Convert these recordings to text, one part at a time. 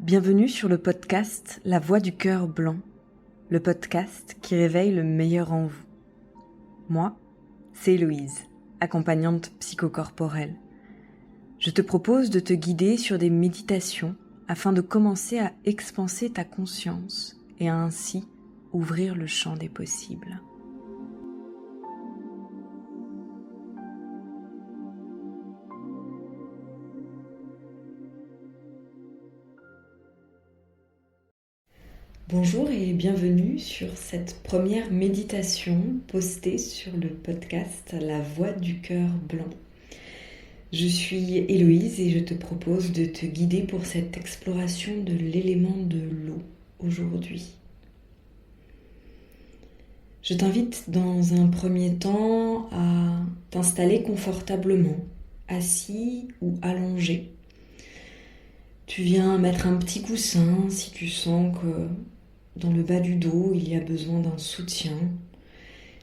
Bienvenue sur le podcast La Voix du cœur blanc, le podcast qui réveille le meilleur en vous. Moi, c'est Héloïse, accompagnante psychocorporelle. Je te propose de te guider sur des méditations afin de commencer à expanser ta conscience et à ainsi ouvrir le champ des possibles. Bonjour et bienvenue sur cette première méditation postée sur le podcast La Voix du cœur blanc. Je suis Héloïse et je te propose de te guider pour cette exploration de l'élément de l'eau aujourd'hui. Je t'invite dans un premier temps à t'installer confortablement, assis ou allongé. Tu viens mettre un petit coussin si tu sens que dans le bas du dos, il y a besoin d'un soutien.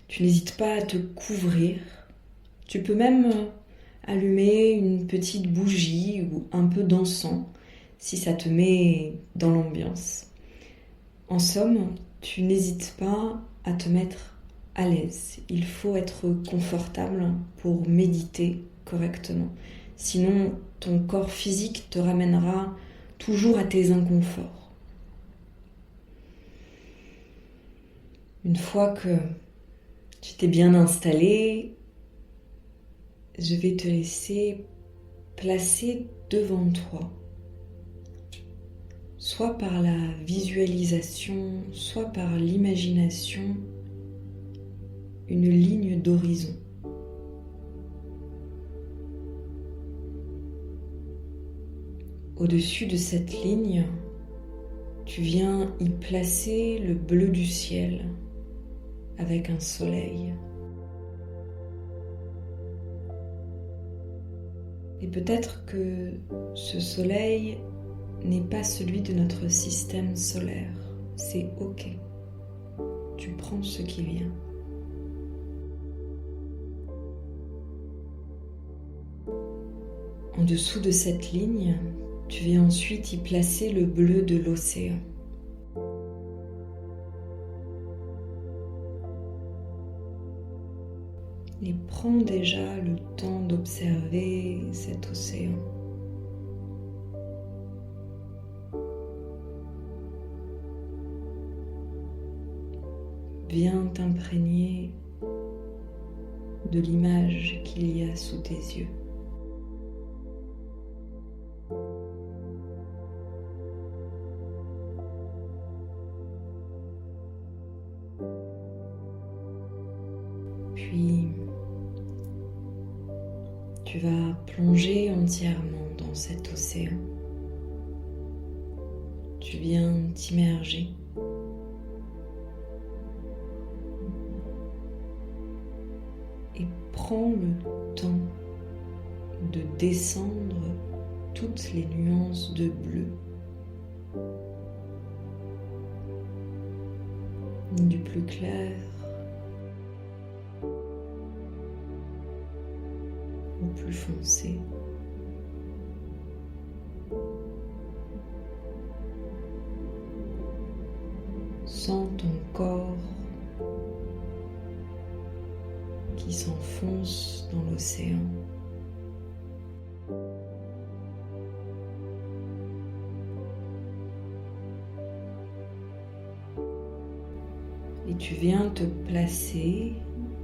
Tu n'hésites pas à te couvrir. Tu peux même allumer une petite bougie ou un peu d'encens si ça te met dans l'ambiance. En somme, tu n'hésites pas à te mettre à l'aise. Il faut être confortable pour méditer correctement. Sinon, ton corps physique te ramènera toujours à tes inconforts. Une fois que tu t'es bien installé, je vais te laisser placer devant toi, soit par la visualisation, soit par l'imagination, une ligne d'horizon. Au-dessus de cette ligne, tu viens y placer le bleu du ciel avec un soleil. Et peut-être que ce soleil n'est pas celui de notre système solaire. C'est ok. Tu prends ce qui vient. En dessous de cette ligne, tu viens ensuite y placer le bleu de l'océan. Et prends déjà le temps d'observer cet océan. Viens t'imprégner de l'image qu'il y a sous tes yeux. Puis, tu vas plonger entièrement dans cet océan. Tu viens t'immerger. Et prends le temps de descendre toutes les nuances de bleu. Du plus clair au plus foncé. Sens ton corps qui s'enfonce dans l'océan. Et tu viens te placer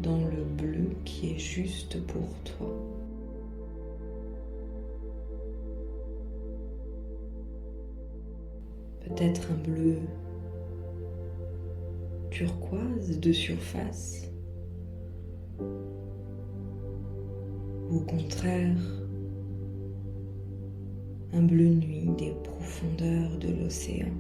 dans le bleu qui est juste pour toi. Peut-être un bleu turquoise de surface, ou au contraire un bleu nuit des profondeurs de l'océan.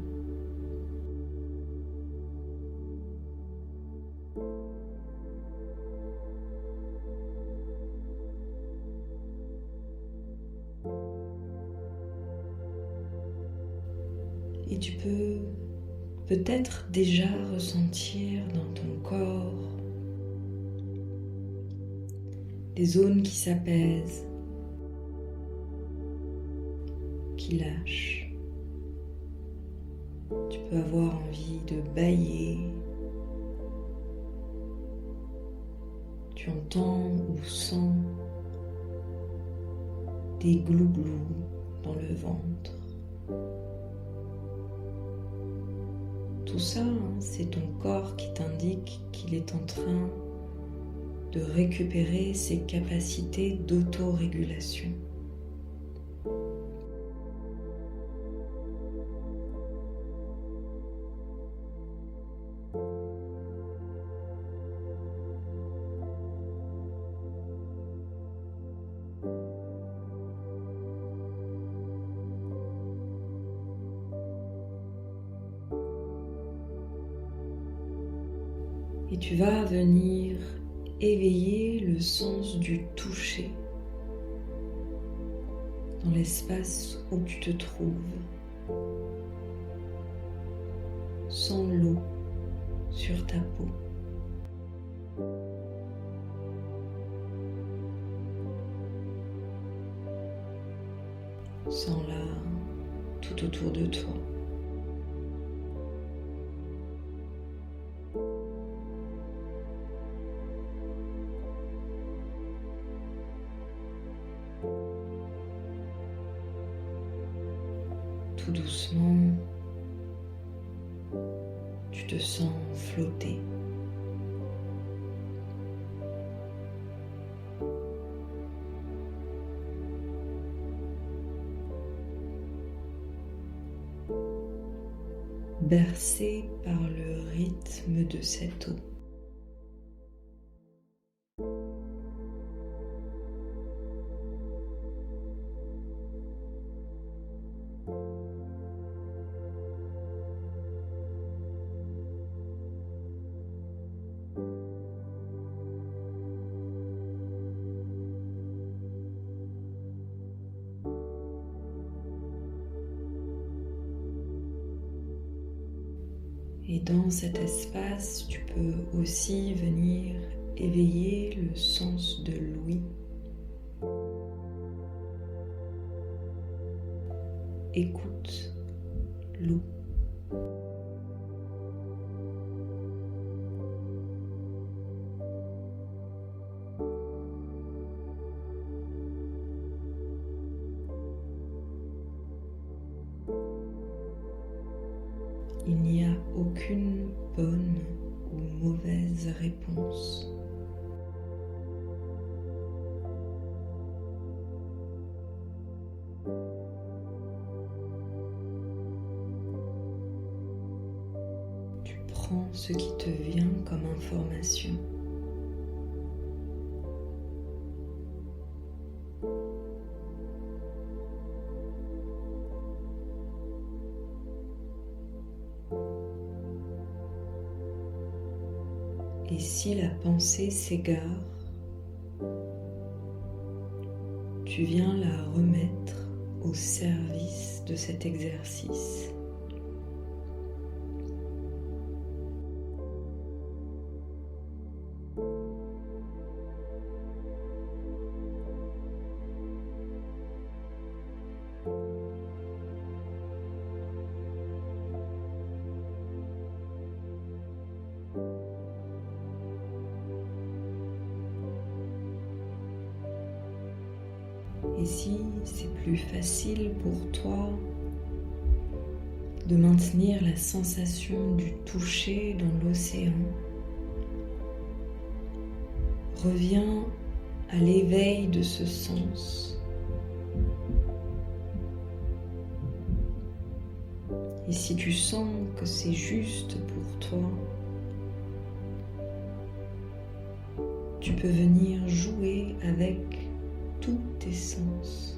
Et tu peux peut-être déjà ressentir dans ton corps des zones qui s'apaisent, qui lâchent, Tu peux avoir envie de bâiller. Tu entends ou sens des glouglous dans le ventre. Tout ça, c'est ton corps qui t'indique qu'il est en train de récupérer ses capacités d'autorégulation. Et tu vas venir éveiller le sens du toucher dans l'espace où tu te trouves. Sens l'eau sur ta peau. Sens-la tout autour de toi. Tout doucement, tu te sens flotter. Bercé par le rythme de cette eau. Et dans cet espace, tu peux aussi venir éveiller le sens de l'ouïe. Écoute l'eau. Il n'y a aucune bonne ou mauvaise réponse. Tu prends ce qui te vient comme information. Et si la pensée s'égare, tu viens la remettre au service de cet exercice. Et si c'est plus facile pour toi de maintenir la sensation du toucher dans l'océan, reviens à l'éveil de ce sens. Et si tu sens que c'est juste pour toi, tu peux venir jouer avec tous tes sens.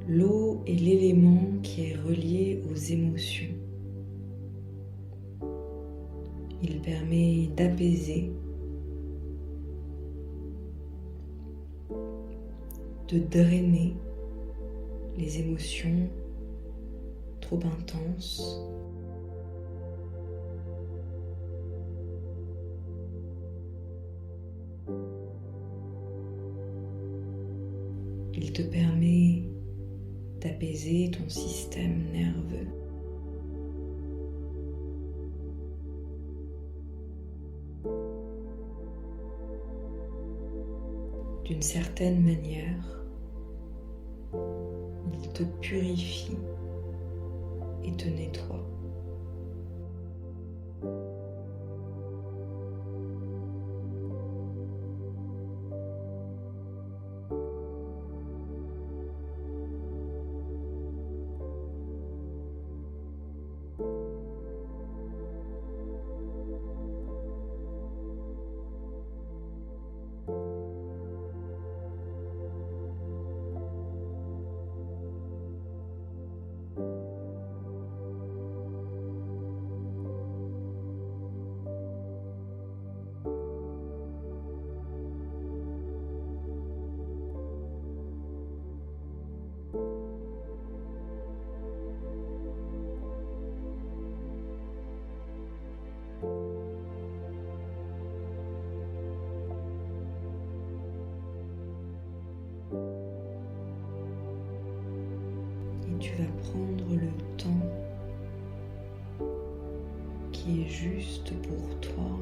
L'eau est l'élément qui est relié aux émotions. Il permet d'apaiser, de drainer les émotions trop intenses Il te permet d'apaiser ton système nerveux. D'une certaine manière, il te purifie et te nettoie. Et tu vas prendre le temps qui est juste pour toi,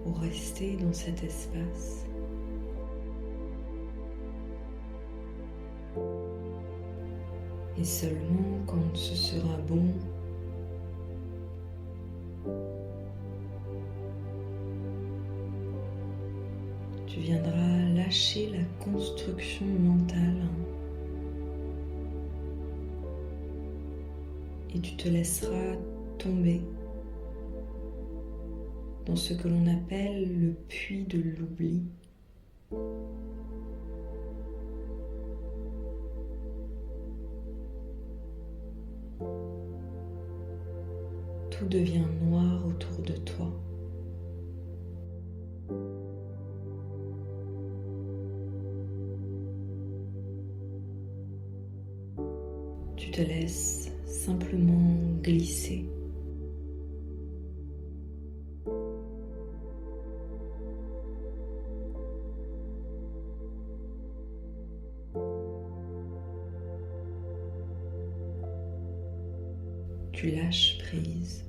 pour rester dans cet espace. Et seulement quand ce sera bon, tu viendras lâcher la construction mentale et tu te laisseras tomber dans ce que l'on appelle le puits de l'oubli. Tout devient noir autour de toi. Tu te laisses simplement glisser. Tu lâches prise.